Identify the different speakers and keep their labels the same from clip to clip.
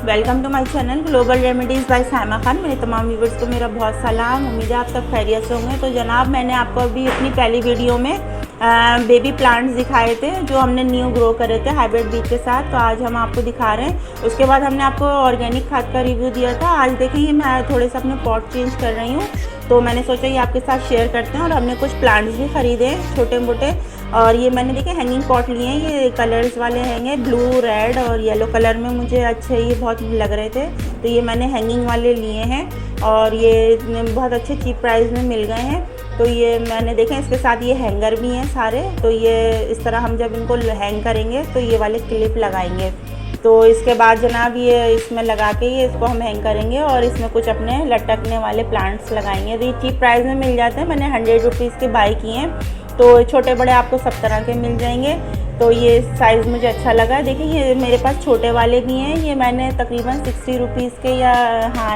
Speaker 1: Welcome to my channel global remedies by Saima Khan. मेरे तमाम viewers को मेरा बहुत सलाम। उम्मीद है आप सब खैरियत से होंगे। तो जनाब, मैंने आपको अभी अपनी पहली वीडियो में बेबी प्लांट्स दिखाए थे जो हमने न्यू ग्रो करे थे हाइब्रिड बीज के साथ। तो आज हम आपको दिखा रहे हैं। उसके बाद हमने आपको ऑर्गेनिक खाद का रिव्यू दिया था। आज देखेंगे मैं थोड़े से अपने पॉट चेंज कर रही हूँ, तो मैंने सोचा ये आपके साथ शेयर करते हैं। और हमने कुछ प्लांट्स भी ख़रीदे हैं छोटे मोटे। और ये मैंने देखे हैंगिंग पॉट लिए हैं। ये कलर्स वाले हैंगे, ब्लू, रेड और येलो कलर में मुझे अच्छे ये बहुत लग रहे थे, तो ये मैंने हैंगिंग वाले लिए हैं। और ये बहुत अच्छे चीप प्राइस में मिल गए हैं। तो ये मैंने देखे, इसके साथ ये हैंगर भी हैं सारे। तो ये इस तरह हम जब इनको हैंग करेंगे तो ये वाले क्लिप लगाएंगे। तो इसके बाद जनाब ये इसमें लगा के ये इसको हम हैंग करेंगे और इसमें कुछ अपने लटकने वाले प्लांट्स लगाएंगे। तो ये चीप प्राइस में मिल जाते हैं। मैंने 100 रुपीज़ के बाई किए हैं। तो छोटे बड़े आपको सब तरह के मिल जाएंगे। तो ये साइज़ मुझे अच्छा लगा। देखिए ये मेरे पास छोटे वाले भी हैं। ये मैंने तकरीबन 60 रुपीज़ के या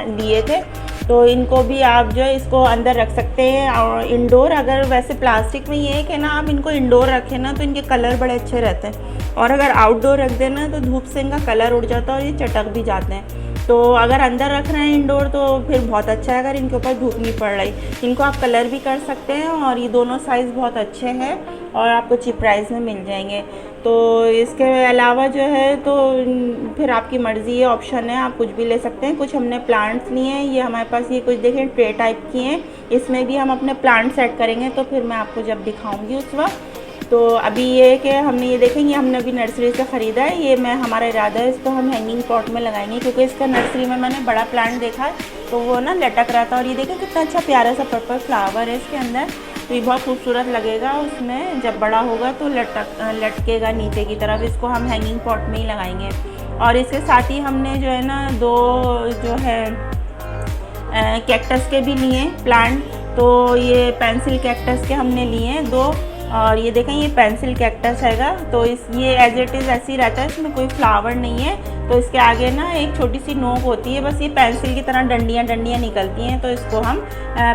Speaker 1: लिए थे। तो इनको भी आप जो है इसको अंदर रख सकते हैं और इंडोर। अगर वैसे प्लास्टिक में ये है कि ना आप इनको इंडोर रखें ना तो इनके कलर बड़े अच्छे रहते हैं। और अगर आउटडोर रख देना तो धूप से इनका कलर उड़ जाता है और ये चटक भी जाते हैं। तो अगर अंदर रख रहे हैं इंडोर तो फिर बहुत अच्छा है, अगर इनके ऊपर धूप नहीं पड़ रही। इनको आप कलर भी कर सकते हैं और ये दोनों साइज़ बहुत अच्छे हैं और आपको चीप प्राइस में मिल जाएंगे। तो इसके अलावा जो है तो फिर आपकी मर्ज़ी, ये ऑप्शन है, आप कुछ भी ले सकते हैं। कुछ हमने प्लांट्स लिए हैं। ये हमारे पास ये कुछ देखें ट्रे टाइप की हैं। इसमें भी हम अपने प्लांट सेट करेंगे तो फिर मैं आपको जब दिखाऊंगी उस वक्त। तो अभी ये है कि हमने ये देखेंगे, हमने अभी नर्सरी से ख़रीदा है। ये हमारा इरादा है इसको हम हैंगिंग पॉट में लगाएंगे, क्योंकि इसका नर्सरी में मैंने बड़ा प्लांट देखा तो वो ना लटक रहा था। और ये देखें कितना अच्छा प्यारा सा पर्पल फ्लावर है इसके अंदर। तो ये बहुत खूबसूरत लगेगा उसमें, जब बड़ा होगा तो लटकेगा नीचे की तरफ। इसको हम हैंगिंग पॉट में ही लगाएंगे। और इसके साथ ही हमने जो है ना 2 जो है कैक्टस के भी लिए प्लांट। तो ये पेंसिल कैक्टस के हमने लिए हैं 2। और ये देखें ये पेंसिल कैक्टस हैगा। तो ये एज इट इज़ ऐसे ही रहता है, इसमें कोई फ्लावर नहीं है। तो इसके आगे ना एक छोटी सी नोक होती है, बस ये पेंसिल की तरह डंडियाँ निकलती हैं। तो इसको हम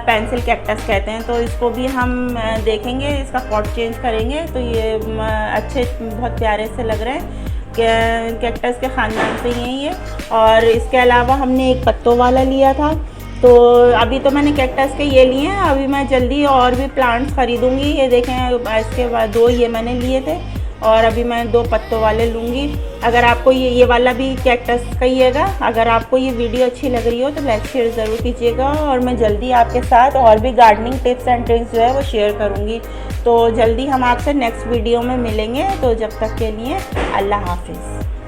Speaker 1: पेंसिल कैक्टस कहते हैं। तो इसको भी हम देखेंगे, इसका पॉट चेंज करेंगे। तो ये अच्छे बहुत प्यारे से लग रहे हैं, कैक्टस के ख़ानदान से ही हैं ये। और इसके अलावा हमने एक पत्तों वाला लिया था। तो अभी तो मैंने कैक्टस के ये लिए हैं। अभी मैं जल्दी और भी प्लांट्स ख़रीदूँगी। ये देखें, इसके बाद 2 ये मैंने लिए थे और अभी मैं 2 पत्तों वाले लूँगी। अगर आपको ये वाला भी कैक्टस का ही हैगा। अगर आपको ये वीडियो अच्छी लग रही हो तो लाइक शेयर ज़रूर कीजिएगा। और मैं जल्दी आपके साथ और भी गार्डनिंग टिप्स एंड ट्रिक्स जो है वो शेयर करूँगी। तो जल्दी हम आपसे नेक्स्ट वीडियो में मिलेंगे। तो जब तक के लिए अल्लाह हाफिज़।